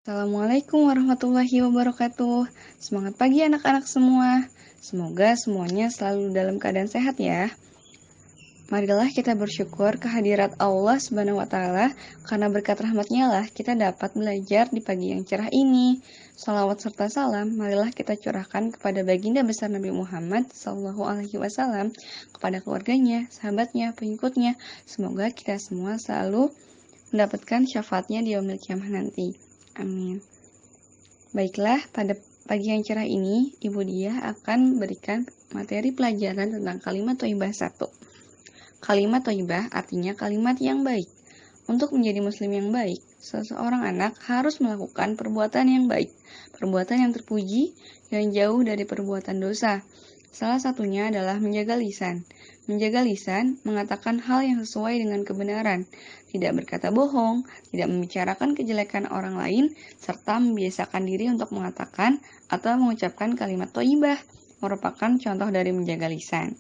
Assalamualaikum warahmatullahi wabarakatuh. Semangat pagi anak-anak semua. Semoga semuanya selalu dalam keadaan sehat ya. Marilah kita bersyukur kehadirat Allah Subhanahu wa Ta'ala, karena berkat rahmatnya lah kita dapat belajar di pagi yang cerah ini. Salawat serta salam marilah kita curahkan kepada baginda besar Nabi Muhammad SAW, kepada keluarganya, sahabatnya, pengikutnya. Semoga kita semua selalu mendapatkan syafaatnya di yaumil qiyamah nanti. Amin. Baiklah, pada pagi yang cerah ini, Ibu Diah akan berikan materi pelajaran tentang kalimat thayyibah 1. Kalimat thayyibah artinya kalimat yang baik. Untuk menjadi muslim yang baik, seseorang anak harus melakukan perbuatan yang baik, perbuatan yang terpuji, yang jauh dari perbuatan dosa. Salah satunya adalah menjaga lisan. Menjaga lisan mengatakan hal yang sesuai dengan kebenaran, tidak berkata bohong, tidak membicarakan kejelekan orang lain, serta membiasakan diri untuk mengatakan atau mengucapkan kalimat thayyibah, merupakan contoh dari menjaga lisan.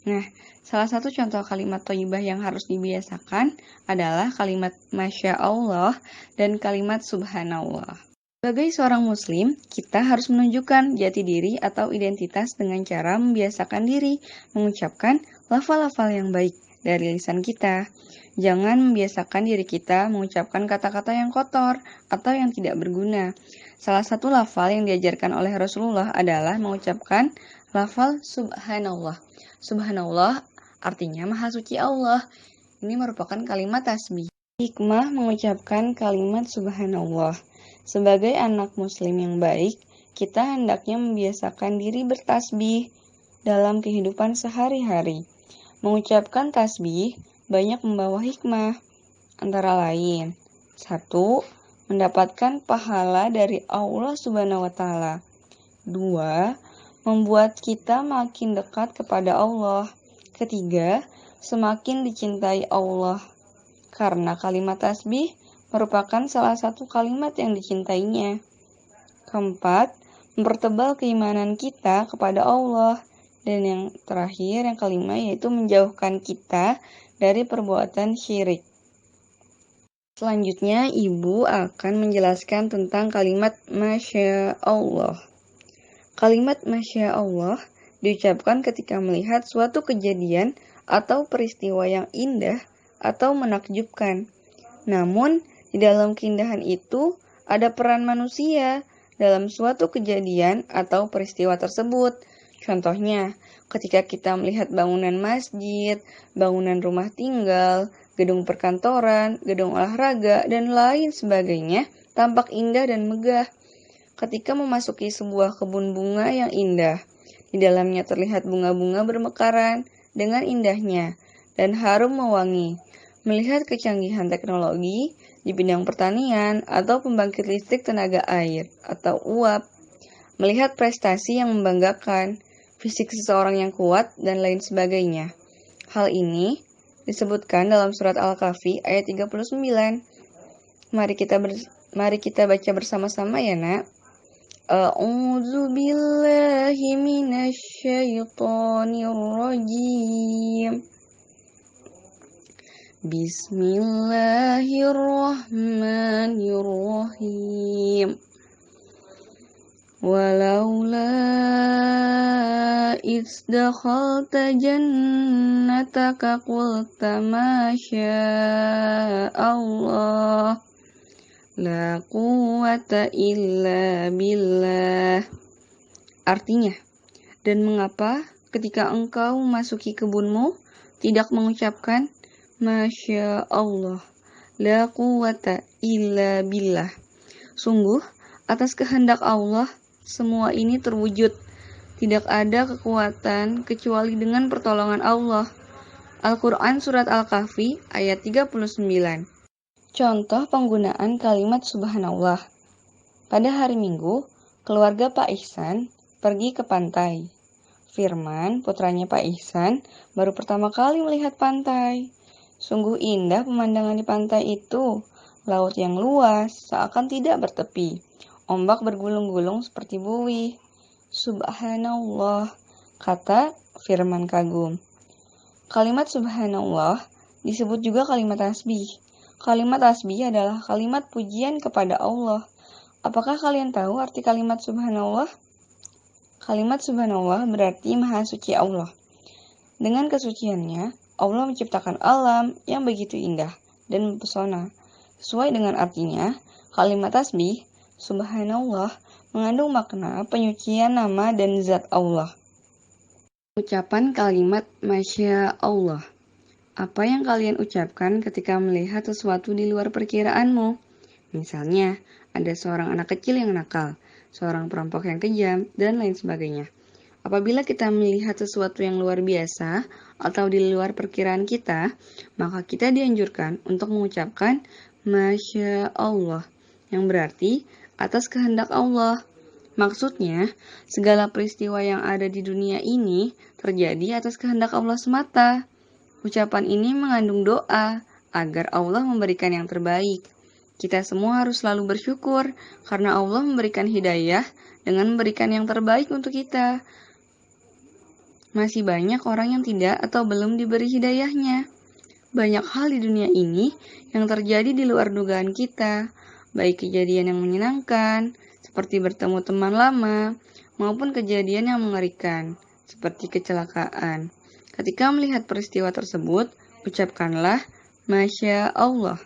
Nah, salah satu contoh kalimat thayyibah yang harus dibiasakan adalah kalimat Masya Allah dan kalimat Subhanallah. Sebagai seorang muslim, kita harus menunjukkan jati diri atau identitas dengan cara membiasakan diri mengucapkan lafal-lafal yang baik dari lisan kita. Jangan membiasakan diri kita mengucapkan kata-kata yang kotor atau yang tidak berguna. Salah satu lafal yang diajarkan oleh Rasulullah adalah mengucapkan lafal Subhanallah. Subhanallah artinya Maha Suci Allah. Ini merupakan kalimat tasbih. Hikmah mengucapkan kalimat Subhanallah. Sebagai anak muslim yang baik, kita hendaknya membiasakan diri bertasbih dalam kehidupan sehari-hari. Mengucapkan tasbih banyak membawa hikmah, antara lain 1. Mendapatkan pahala dari Allah Subhanahu wa Ta'ala. 2. Membuat kita makin dekat kepada Allah. 3. Semakin dicintai Allah. Karena kalimat tasbih merupakan salah satu kalimat yang dicintainya. 4. Mempertebal keimanan kita kepada Allah. Dan yang terakhir, yang kelima, yaitu menjauhkan kita dari perbuatan syirik. Selanjutnya, Ibu akan menjelaskan tentang kalimat Masya Allah. Kalimat Masya Allah diucapkan ketika melihat suatu kejadian atau peristiwa yang indah atau menakjubkan. Namun, di dalam keindahan itu ada peran manusia dalam suatu kejadian atau peristiwa tersebut. Contohnya, ketika kita melihat bangunan masjid, bangunan rumah tinggal, gedung perkantoran, gedung olahraga, dan lain sebagainya tampak indah dan megah. Ketika memasuki sebuah kebun bunga yang indah, di dalamnya terlihat bunga-bunga bermekaran dengan indahnya dan harum mewangi. Melihat kecanggihan teknologi di bidang pertanian atau pembangkit listrik tenaga air atau uap, melihat prestasi yang membanggakan, fisik seseorang yang kuat, dan lain sebagainya. Hal ini disebutkan dalam surat Al-Kahfi ayat 39. Mari kita baca bersama-sama ya, Nak. A'udzu billahi minasyaitonir rajim. Bismillahirrahmanirrahim. Walaula idz dakhalta jannataka qulta ma Allah la quwwata illa billah. Artinya, dan mengapa ketika engkau memasuki kebunmu tidak mengucapkan Masya Allah, la quwwata illa billah. Sungguh, atas kehendak Allah, semua ini terwujud. Tidak ada kekuatan kecuali dengan pertolongan Allah. Al-Quran Surat Al-Kahfi ayat 39. Contoh penggunaan kalimat Subhanallah. Pada hari Minggu, keluarga Pak Ihsan pergi ke pantai. Firman, putranya Pak Ihsan, baru pertama kali melihat pantai. Sungguh indah pemandangan di pantai itu. Laut yang luas, seakan tidak bertepi. Ombak bergulung-gulung seperti buih. Subhanallah, kata Firman kagum. Kalimat Subhanallah disebut juga kalimat tasbih. Kalimat tasbih adalah kalimat pujian kepada Allah. Apakah kalian tahu arti kalimat subhanallah? Kalimat subhanallah berarti maha suci Allah. Dengan kesuciannya, Allah menciptakan alam yang begitu indah dan mempesona. Sesuai dengan artinya, kalimat tasbih, subhanallah, mengandung makna penyucian nama dan zat Allah. Ucapan kalimat Masya Allah. Apa yang kalian ucapkan ketika melihat sesuatu di luar perkiraanmu? Misalnya, ada seorang anak kecil yang nakal, seorang perampok yang kejam, dan lain sebagainya. Apabila kita melihat sesuatu yang luar biasa atau di luar perkiraan kita, maka kita dianjurkan untuk mengucapkan Masya Allah, yang berarti atas kehendak Allah. Maksudnya, segala peristiwa yang ada di dunia ini terjadi atas kehendak Allah semata. Ucapan ini mengandung doa agar Allah memberikan yang terbaik. Kita semua harus selalu bersyukur karena Allah memberikan hidayah dengan memberikan yang terbaik untuk kita. Masih banyak orang yang tidak atau belum diberi hidayahnya. Banyak hal di dunia ini yang terjadi di luar dugaan kita, baik kejadian yang menyenangkan, seperti bertemu teman lama, maupun kejadian yang mengerikan, seperti kecelakaan. Ketika melihat peristiwa tersebut, ucapkanlah Masya Allah.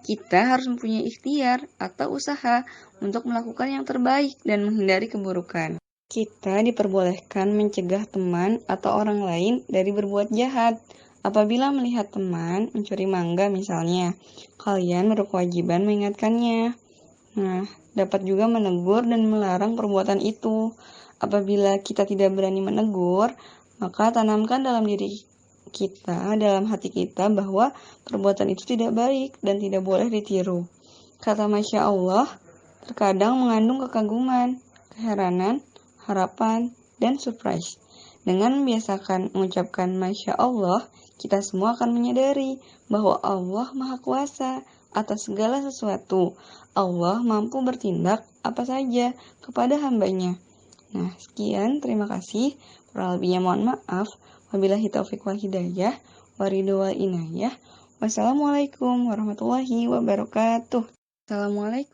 Kita harus mempunyai ikhtiar atau usaha untuk melakukan yang terbaik dan menghindari keburukan. Kita diperbolehkan mencegah teman atau orang lain dari berbuat jahat. Apabila melihat teman mencuri mangga misalnya, kalian berkewajiban mengingatkannya. Nah, dapat juga menegur dan melarang perbuatan itu. Apabila kita tidak berani menegur, maka tanamkan dalam diri kita, dalam hati kita bahwa perbuatan itu tidak baik dan tidak boleh ditiru. Kata Masya Allah terkadang mengandung kekaguman, keheranan, harapan, dan surprise. Dengan membiasakan mengucapkan Masya Allah, kita semua akan menyadari bahwa Allah Maha Kuasa atas segala sesuatu. Allah mampu bertindak apa saja kepada hambanya. Nah, sekian, terima kasih. Kurang lebihnya mohon maaf. Wabillahi taufiq wal hidayah, waridho wal inayah. Wassalamualaikum warahmatullahi wabarakatuh. Assalamualaikum.